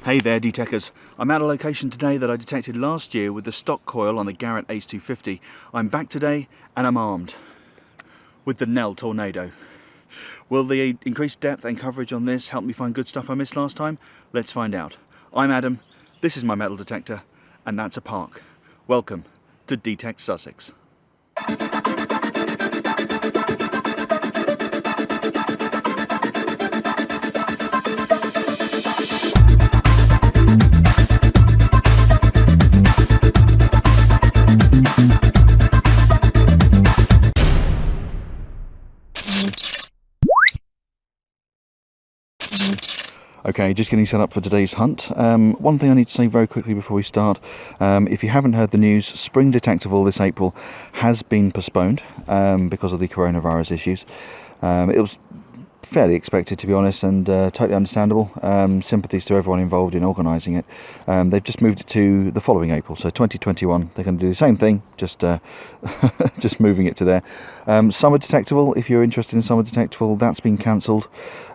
Hey there, D-Tekkers. I'm at a location today that I detected last year with the stock coil on the Garrett Ace 250. I'm back today and I'm armed with the Nel Tornado. Will the increased depth and coverage on this help me find good stuff I missed last time? Let's find out. I'm Adam, this is my metal detector, and that's a park. Welcome to D-Tekt Sussex. Okay, just getting set up for today's hunt. One thing I need to say very quickly before we start, if you haven't heard the news, Spring Detectival this April has been postponed because of the coronavirus issues. It was fairly expected, to be honest, and totally understandable. Sympathies to everyone involved in organising it. They've just moved it to the following April, so 2021. They're going to do the same thing, just just moving it to there. Summer Detectival, if you're interested in Summer Detectival, that's been cancelled.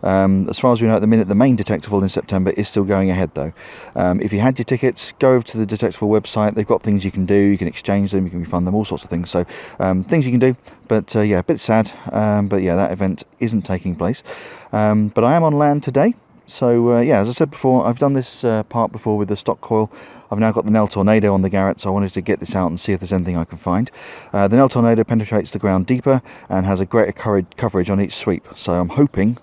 As far as we know at the minute, the main Detectival in September is still going ahead though. If you had your tickets, go over to the Detectival website. They've got things you can do, you can exchange them, you can refund them, all sorts of things. So things you can do, but yeah, a bit sad. But yeah, that event isn't taking place. But I am on land today. So yeah, as I said before, I've done this part before with the stock coil. I've now got the Nel Tornado on the Garrett, so I wanted to get this out and see if there's anything I can find. The Nel Tornado penetrates the ground deeper and has a greater coverage on each sweep. So I'm hoping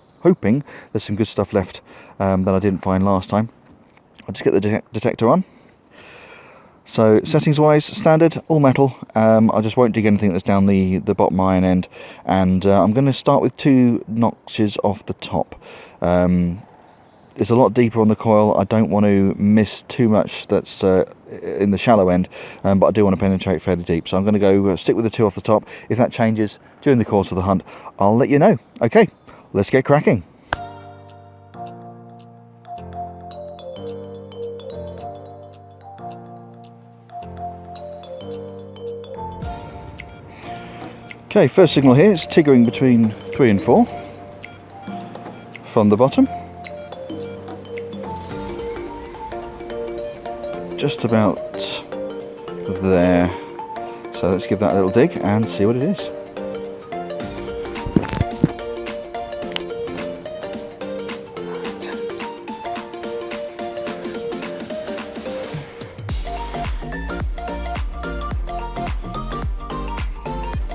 there's some good stuff left that I didn't find last time. I'll just get the detector on. So settings wise, standard, all metal. I just won't dig anything that's down the bottom iron end, and I'm going to start with 2 notches off the top. It's a lot deeper on the coil. I don't want to miss too much that's in the shallow end, but I do want to penetrate fairly deep. So I'm going to go stick with the 2 off the top. If that changes during the course of the hunt, I'll let you know. Okay, let's get cracking. Okay, first signal here is tiggering between 3 and 4 from the bottom. Just about there. So let's give that a little dig and see what it is.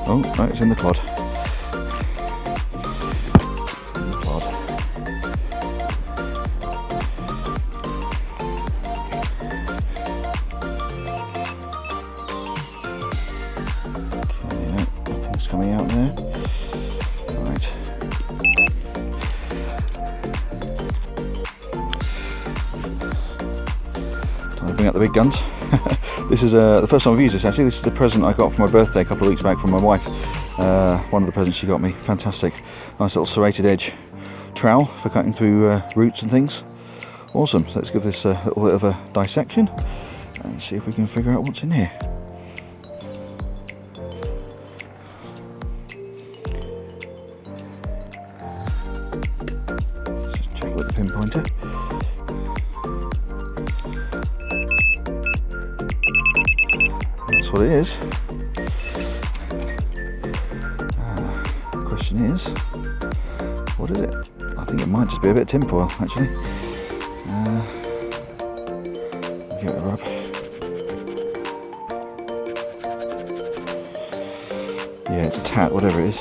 Oh, no, it's in the clod. In the clod. Okay, no, nothing's coming out there. Right. Time to bring out the big guns. This is the first time I've used this actually. This is the present I got for my birthday a couple of weeks back from my wife. One of the presents she got me. Fantastic. Nice little serrated edge trowel for cutting through roots and things. Awesome. So let's give this a little bit of a dissection and see if we can figure out what's in here. Just check with the pinpointer. That's what it is. The question is, what is it? I think it might just be a bit of tinfoil, actually. Give it a rub. Yeah, it's a tat, whatever it is.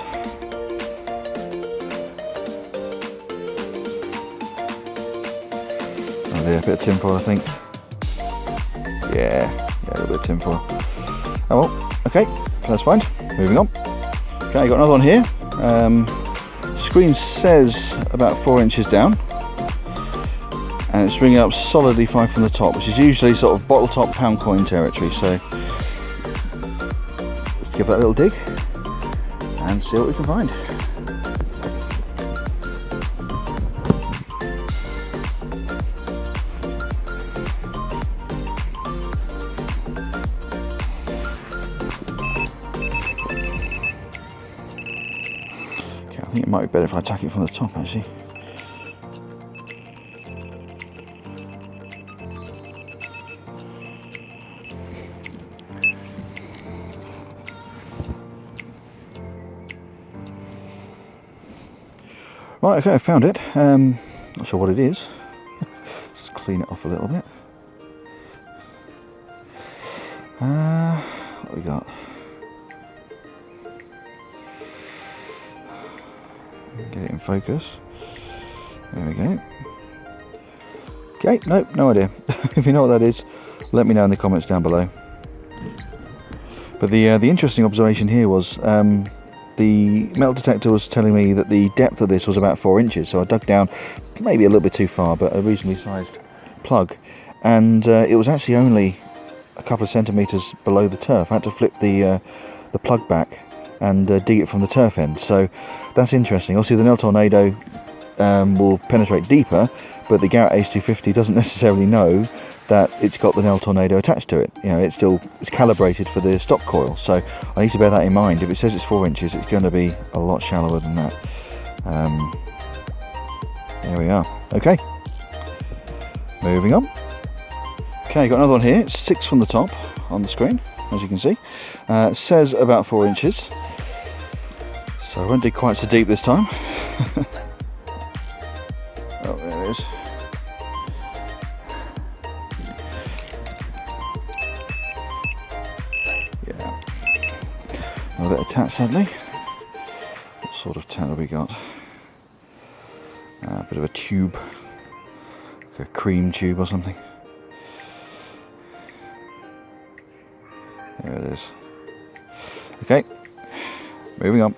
Oh yeah, a bit of tinfoil, I think. Yeah, a little bit of tinfoil. Oh well, okay, that's fine. Moving on. Okay, I got another one here. Screen says about 4 inches down, and it's ringing up solidly 5 from the top, which is usually sort of bottle top pound coin territory. So let's give that a little dig and see what we can find. I think it might be better if I attack it from the top actually. Right, okay, I found it. Not sure what it is. Let's just clean it off a little bit. What we got? Get it in focus. There we go. Okay, nope, no idea. If you know what that is, let me know in the comments down below. But the interesting observation here was the metal detector was telling me that the depth of this was about 4 inches, so I dug down maybe a little bit too far, but a reasonably sized plug, and it was actually only a couple of centimetres below the turf. I had to flip the plug back and dig it from the turf end, so that's interesting. Obviously the Nel Tornado will penetrate deeper, but the Garrett Ace 250 doesn't necessarily know that it's got the Nel Tornado attached to it. You know, it's calibrated for the stop coil, so I need to bear that in mind. If it says it's 4 inches, it's going to be a lot shallower than that. There we are. Okay, moving on. Okay, got another one here. It's 6 from the top on the screen, as you can see. It says about 4 inches, so I won't dig quite so deep this time. Oh, there it is. Yeah. A bit of tat, sadly. What sort of tat have we got? A bit of a tube, like a cream tube or something. There it is. Okay, moving on.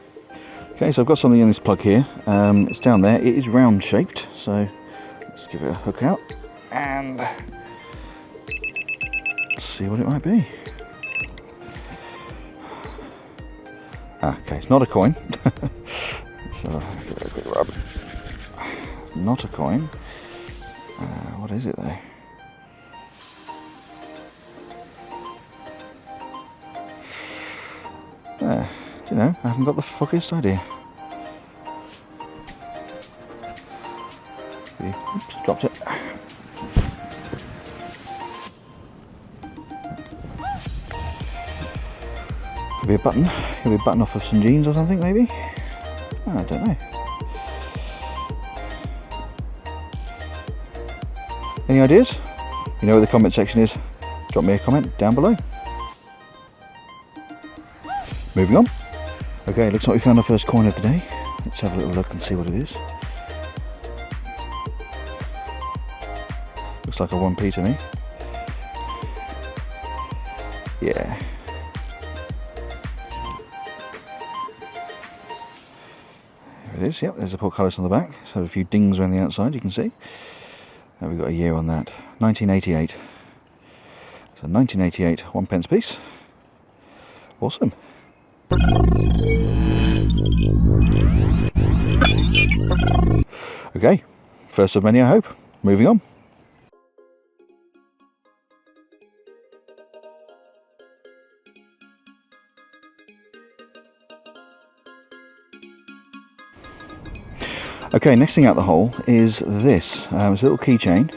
Okay, so I've got something in this plug here. It's down there. It is round shaped, so let's give it a hook out and see what it might be. Okay, it's not a coin. So give it a quick rub. Not a coin. What is it though? Do you know, I haven't got the foggiest idea. Oops, dropped it. Could be a button. Could be a button off of some jeans or something, maybe? I don't know. Any ideas? You know where the comment section is. Drop me a comment down below. Moving on. Okay, looks like we found our first coin of the day. Let's have a little look and see what it is. Looks like a 1p to me. Yeah. There it is, yep, there's the portcullis on the back. So a few dings around the outside, you can see. And we've got a year on that. 1988. So 1988, 1p piece. Awesome. Okay, first of many, I hope. Moving on. Okay, next thing out the hole is this. It's a little keychain.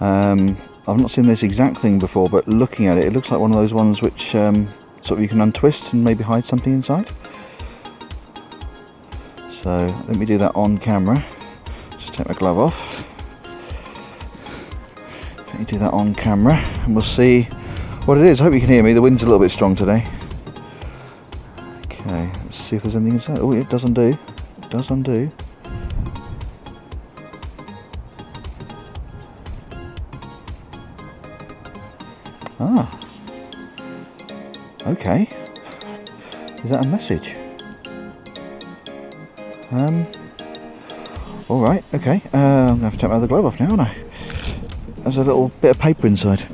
I've not seen this exact thing before, but looking at it, it looks like one of those ones which sort of you can untwist and maybe hide something inside. So let me do that on camera. Just take my glove off. Let me do that on camera and we'll see what it is. I hope you can hear me. The wind's a little bit strong today. Okay, let's see if there's anything inside. Oh, it does undo. It does undo. Ah. Okay. Is that a message? Alright, okay. I'm going to have to take my other glove off now, aren't I? There's a little bit of paper inside.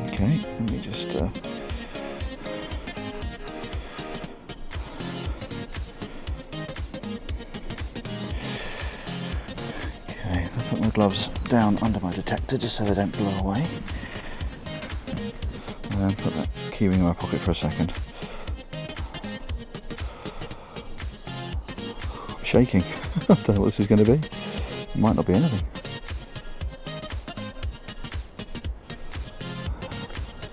Okay, let me just... Okay, I'll put my gloves down under my detector just so they don't blow away. Put that keyring in my pocket for a second. I'm shaking. I don't know what this is going to be. It might not be anything.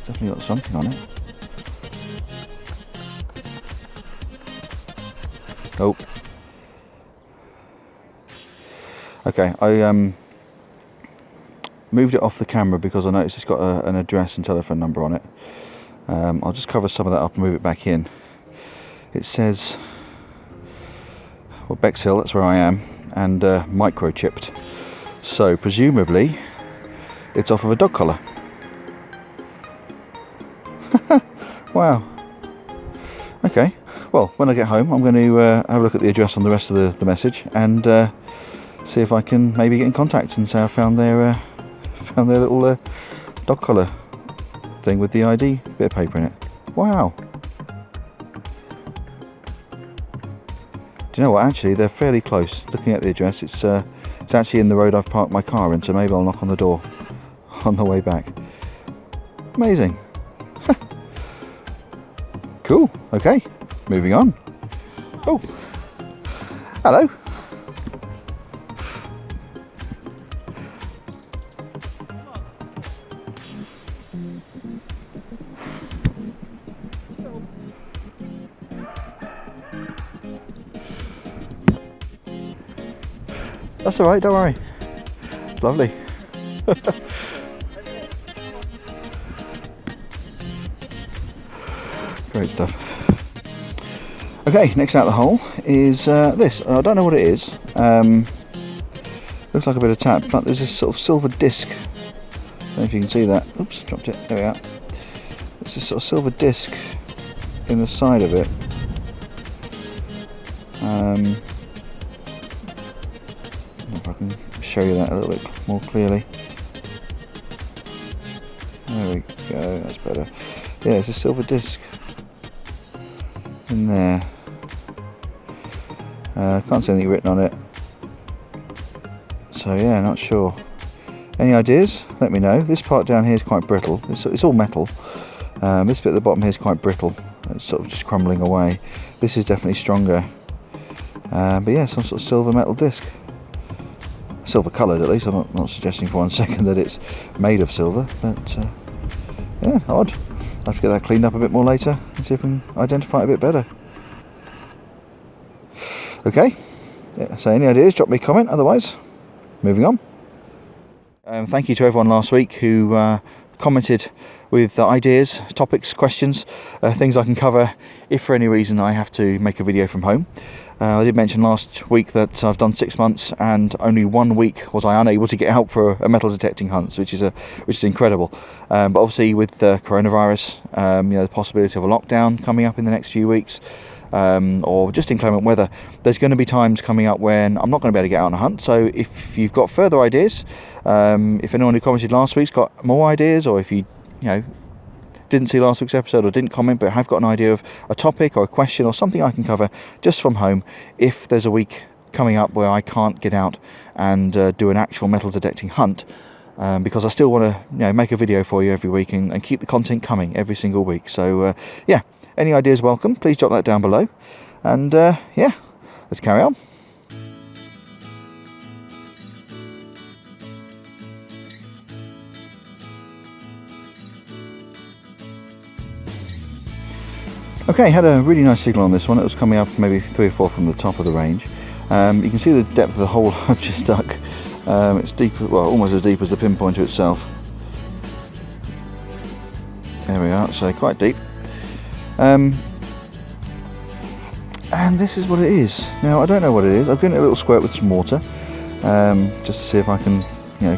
Definitely got something on it. Oh. Okay, I moved it off the camera because I noticed it's got an address and telephone number on it. I'll just cover some of that up and move it back in. It says, well, Bexhill, that's where I am, and microchipped. So presumably it's off of a dog collar. Wow. Okay, well, when I get home I'm going to have a look at the address on the rest of the message and see if I can maybe get in contact and say I found their little dog collar thing with the ID bit of paper in it. Wow. Do you know what, actually they're fairly close. Looking at the address, it's actually in the road I've parked my car in, so maybe I'll knock on the door on the way back. Amazing. Cool, okay, moving on. Oh, hello. That's all right, don't worry. Lovely. Great stuff. Okay, next out the hole is this. I don't know what it is. Looks like a bit of tap, but there's this sort of silver disc. I don't know if you can see that. Oops, dropped it. There we are. There's this sort of silver disc in the side of it. I don't know if I can show you that a little bit more clearly. There we go, that's better. Yeah, it's a silver disc in there. Can't see anything written on it. So yeah, not sure. Any ideas? Let me know. This part down here is quite brittle. It's all metal. This bit at the bottom here is quite brittle. It's sort of just crumbling away. This is definitely stronger. But yeah, some sort of silver metal disc. Silver coloured at least. I'm not suggesting for 1 second that it's made of silver, but yeah, odd. I'll have to get that cleaned up a bit more later and see if I can identify it a bit better. Okay, yeah, so any ideas, drop me a comment, otherwise, moving on. Thank you to everyone last week who commented with ideas, topics, questions, things I can cover if for any reason I have to make a video from home. I did mention last week that I've done 6 months and only 1 week was I unable to get out for a metal detecting hunt, which is incredible. But obviously with the coronavirus, the possibility of a lockdown coming up in the next few weeks, or just inclement weather, there's going to be times coming up when I'm not going to be able to get out on a hunt. So if you've got further ideas, if anyone who commented last week's got more ideas, or if you didn't see last week's episode or didn't comment but have got an idea of a topic or a question or something I can cover just from home, if there's a week coming up where I can't get out and do an actual metal detecting hunt, because I still want to make a video for you every week and keep the content coming every single week. So yeah, any ideas welcome. Please drop that down below, and yeah, let's carry on. Okay, had a really nice signal on this one. It was coming up maybe 3 or 4 from the top of the range. You can see the depth of the hole I've just dug. It's deep, well, almost as deep as the pinpointer itself. There we are, so quite deep. And this is what it is. Now, I don't know what it is. I've given it a little squirt with some water, just to see if I can,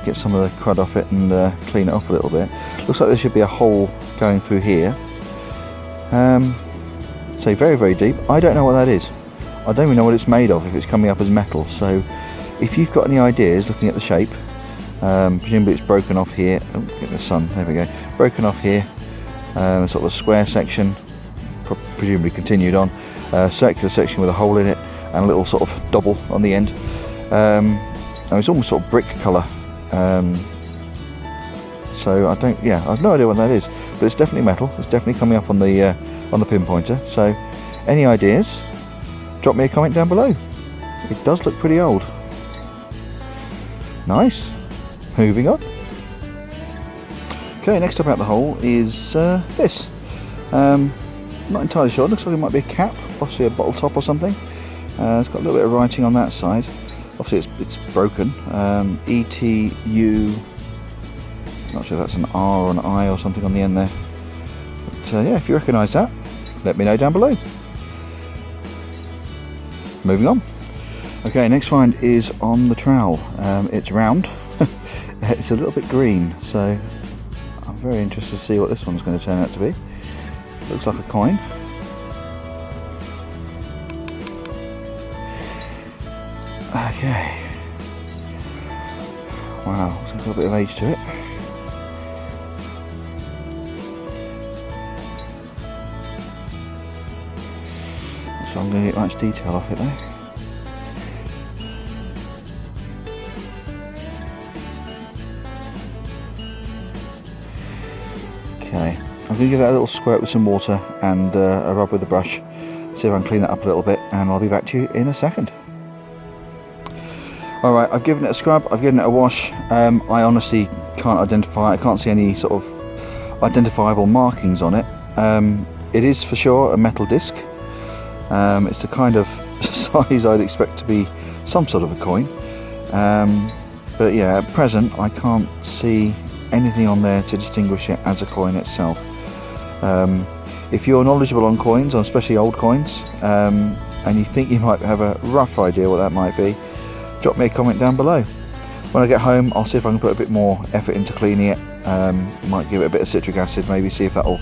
get some of the crud off it and clean it off a little bit. Looks like there should be a hole going through here. So very, very deep. I don't know what that is. I don't even know what it's made of, if it's coming up as metal. So if you've got any ideas looking at the shape, presumably it's broken off here. Oh, get the sun, there we go. Broken off here, sort of a square section, presumably continued on, circular section with a hole in it and a little sort of double on the end. And it's almost sort of brick colour. So I have no idea what that is, but it's definitely metal. It's definitely coming up on the pinpointer. So any ideas, drop me a comment down below. It does look pretty old. Nice. Moving on. Okay, next up out the hole is this. Not entirely sure. Looks like it might be a cap, possibly a bottle top or something. It's got a little bit of writing on that side. Obviously it's broken. ETU, not sure if that's an R or an I or something on the end there. But yeah, if you recognise that, let me know down below. Moving on. Okay, next find is on the trowel. It's round. It's a little bit green, so I'm very interested to see what this one's going to turn out to be. Looks like a coin. Okay. Wow, it's got a little bit of age to it. So I'm going to get much detail off it though. Okay, I'm going to give that a little squirt with some water and a rub with the brush, see if I can clean that up a little bit, and I'll be back to you in a second. Alright, I've given it a scrub, I've given it a wash. I honestly can't identify, I can't see any sort of identifiable markings on it. It is for sure a metal disc. It's the kind of size I'd expect to be some sort of a coin. But yeah, at present I can't see anything on there to distinguish it as a coin itself. If you're knowledgeable on coins, especially old coins, and you think you might have a rough idea what that might be, drop me a comment down below. When I get home, I'll see if I can put a bit more effort into cleaning it. Might give it a bit of citric acid, maybe see if that'll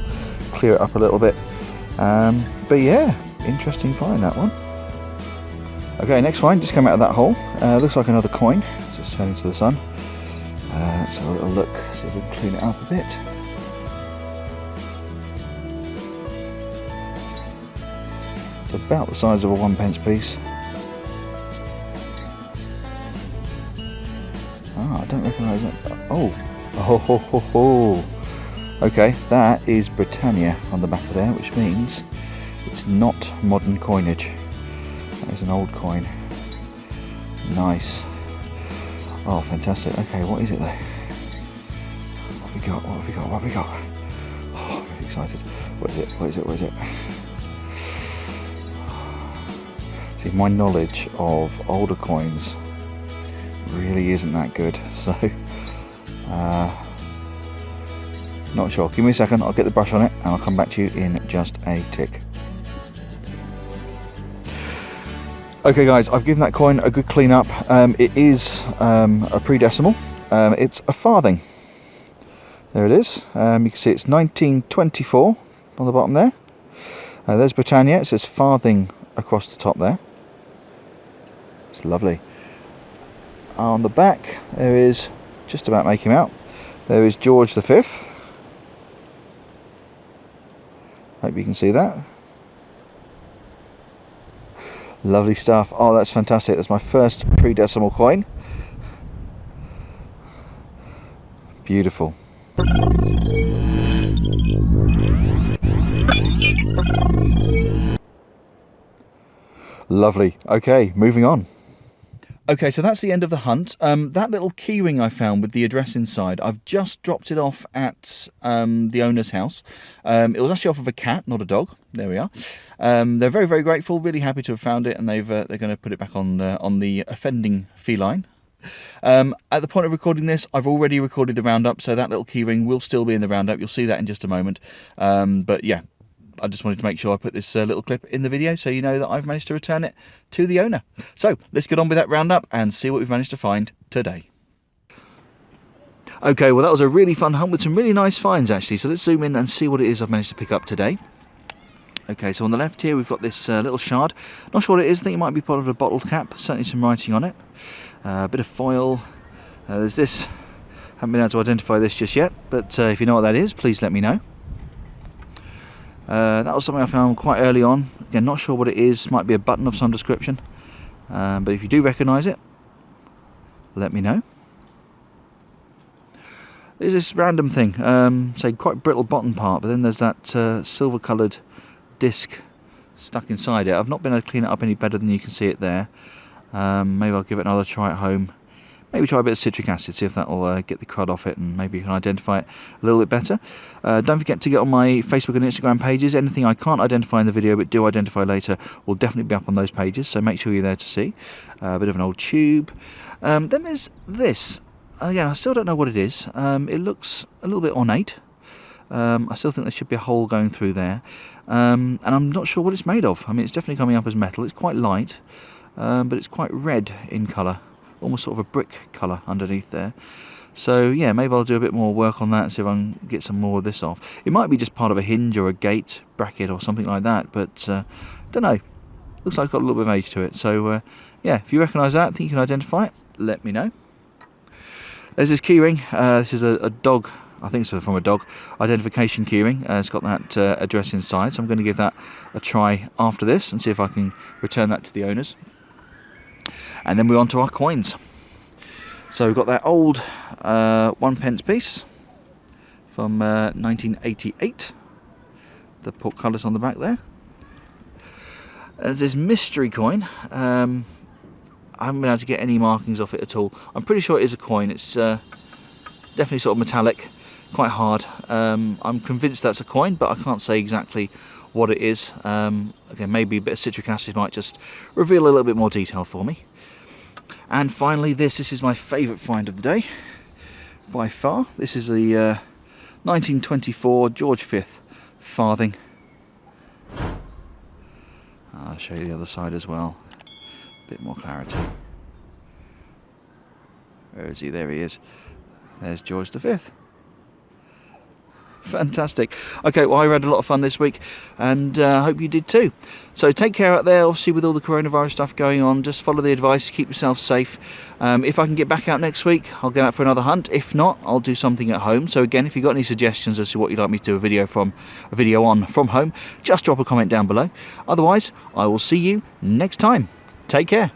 clear it up a little bit. But yeah, interesting find, that one. Okay, next find just came out of that hole. Looks like another coin, just turning to the sun. Let's have a little look, see if we can clean it up a bit. It's about the size of a 1p piece. I don't recognise it. Oh. Okay, that is Britannia on the back of there, which means it's not modern coinage. That is an old coin. Nice. Oh, fantastic. Okay, what is it though? What have we got? What have we got? What have we got? Oh, I'm really excited. What is it? What is it? What is it? See, my knowledge of older coins really isn't that good, so not sure. Give me a second, I'll get the brush on it and I'll come back to you in just a tick. Okay guys, I've given that coin a good clean up. It is a pre-decimal. It's a farthing. There it is. You can see it's 1924 on the bottom there. There's Britannia, it says farthing across the top there. It's lovely. On the back there is, just about make him out, there is George V. Hope you can see that. Lovely stuff. Oh, that's fantastic. That's my first pre-decimal coin. Beautiful. Lovely. Okay, moving on. Okay, so that's the end of the hunt. That little keyring I found with the address inside, I've just dropped it off at the owner's house. It was actually off of a cat, not a dog. There we are. They're very, very grateful, really happy to have found it, and they're going to put it back on the offending feline. At the point of recording this, I've already recorded the roundup, so that little keyring will still be in the roundup. You'll see that in just a moment. But yeah, I just wanted to make sure I put this little clip in the video so you know that I've managed to return it to the owner. So let's get on with that roundup and see what we've managed to find today. Okay, well that was a really fun hunt with some really nice finds actually, so let's zoom in and see what it is I've managed to pick up today. Okay, so on the left here we've got this little shard. Not sure what it is, I think it might be part of a bottle cap, certainly some writing on it. A bit of foil. There's this, haven't been able to identify this just yet, but if you know what that is, please let me know. That was something I found quite early on. Again, not sure what it is, might be a button of some description. But if you do recognise it, let me know. There's this random thing, say quite brittle bottom part, but then there's that silver coloured disc stuck inside it. I've not been able to clean it up any better than you can see it there. Maybe I'll give it another try at home. maybe try a bit of citric acid, see if that will get the crud off it, and maybe you can identify it a little bit better. Don't forget to get on my Facebook and Instagram pages. Anything I can't identify in the video but do identify later will definitely be up on those pages, so make sure you're there to see. A bit of an old tube. Then there's this. Again, I still don't know what it is. It looks a little bit ornate. I still think there should be a hole going through there. And I'm not sure what it's made of. I mean, it's definitely coming up as metal. It's quite light, but it's quite red in colour. Almost sort of a brick colour underneath there. So yeah, maybe I'll do a bit more work on that and see if I can get some more of this off. It might be just part of a hinge or a gate bracket or something like that, but don't know. Looks like it's got a little bit of age to it. So yeah, if you recognise that, think you can identify it, let me know. There's this keyring. This is a dog, I think it's from a dog, identification keyring. It's got that address inside, so I'm going to give that a try after this and see if I can return that to the owners. And then we're on to our coins. So we've got that old 1p piece from 1988. The portcullis on the back there. There's this mystery coin. I haven't been able to get any markings off it at all. I'm pretty sure it is a coin. It's definitely sort of metallic, quite hard. I'm convinced that's a coin, but I can't say exactly what it is. Again, maybe a bit of citric acid might just reveal a little bit more detail for me. And finally, this is my favourite find of the day, by far. This is a 1924 George V farthing. I'll show you the other side as well. A bit more clarity. Where is he? There he is. There's George V. Fantastic. Okay, well, I had a lot of fun this week, and I hope you did too. So take care out there. Obviously, with all the coronavirus stuff going on, just follow the advice, keep yourself safe. If I can get back out next week, I'll get out for another hunt. If not, I'll do something at home. So again, if you've got any suggestions as to what you'd like me to do a video on from home, just drop a comment down below. Otherwise, I will see you next time. Take care.